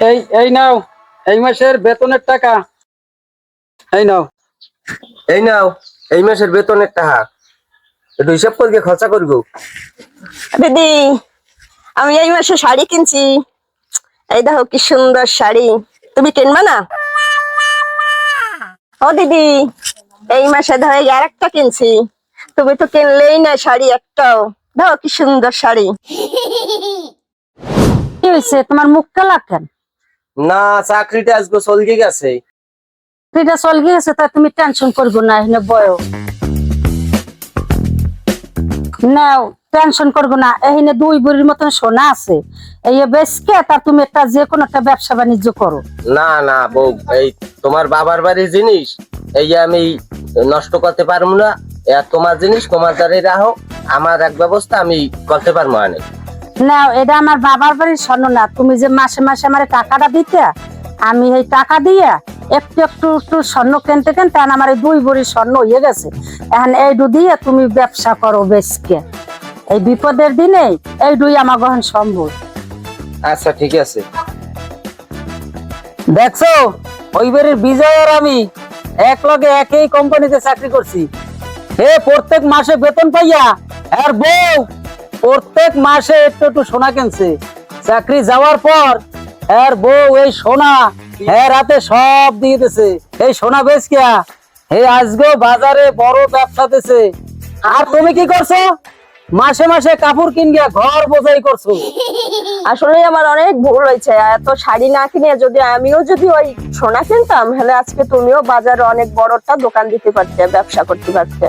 এই এই নাও, এই মাসের বেতনের টাকা। এই নাও। এই নাও, এই মাসের বেতনের টাকা। একটু হিসাব করে খরচা করবো। দিদি, আমি এই মাসে শাড়ি কিনছি। এই দেখো কি সুন্দর শাড়ি, তুমি কিনবা না? ও দিদি, এই মাসে ধরো আর একটা কিনছি, তুমি তো কিনলেই না শাড়ি একটাও। দেখো কি সুন্দর শাড়ি। কি হয়েছে, তোমার মুখ কালা কেন? না, চাকরিটা আজকে চলকে গেছে। এটা চল গিয়েছে, তা তুমি টেনশন করবো না। এখানে বয় নাও, টেনশন করবো না। এখানে 2 বুড়ির মতন সোনা আছে, এই বেচকে তা তুমি একটা যে কোনো একটা ব্যবসা বাণিজ্য করো। না না বউ, এই তোমার বাবার বাড়ির জিনিস এই আমি নষ্ট করতে পারবো না। তোমার জিনিস তোমার দ্বারে রাখো, আমার এক ব্যবস্থা আমি করতে পারবো না। নাও, এটা আমার বাবার বাড়ির স্বর্ণ না। তুমি যে মাসে মাসে আমার টাকাটা দিতে, আমি এই টাকা দিয়ে একটু একটু একটু স্বর্ণ কিনতে কিনতে আমার এই 2 ভরি স্বর্ণ হয়ে গেছে। এখন এইটু দিয়ে তুমি ব্যবসা করো বেচকে। এই বিপদের দিনে এইটুই আমার গহন সম্ভব। আচ্ছা ঠিক আছে। দেখছো, ওই বাড়ির বিজয় আর আমি এক লগে একই কোম্পানিতে চাকরি করছি। প্রত্যেক মাসে বেতন পাইয়া আর বউ প্রত্যেক মাসে একটু একটু সোনা কিনছে। চাকরি যাওয়ার পর আর বউ এই সোনা রাতে সব দিয়ে দিছে। এই সোনা বেচ কিয়া আজকেও বাজারে বড় ব্যবসা দিছে। আর তুমি কি করছো? মাসে মাসে কাপড় কিন গিয়া ঘর বোঝাই করছো। আসলে আমার অনেক ভুল হয়েছে। এত শাড়ি না কিনে যদি আমিও যদি ওই সোনা কিনতাম, তাহলে আজকে তুমিও বাজারে অনেক বড় একটা দোকান দিতে পারতে, ব্যবসা করতে পারতে।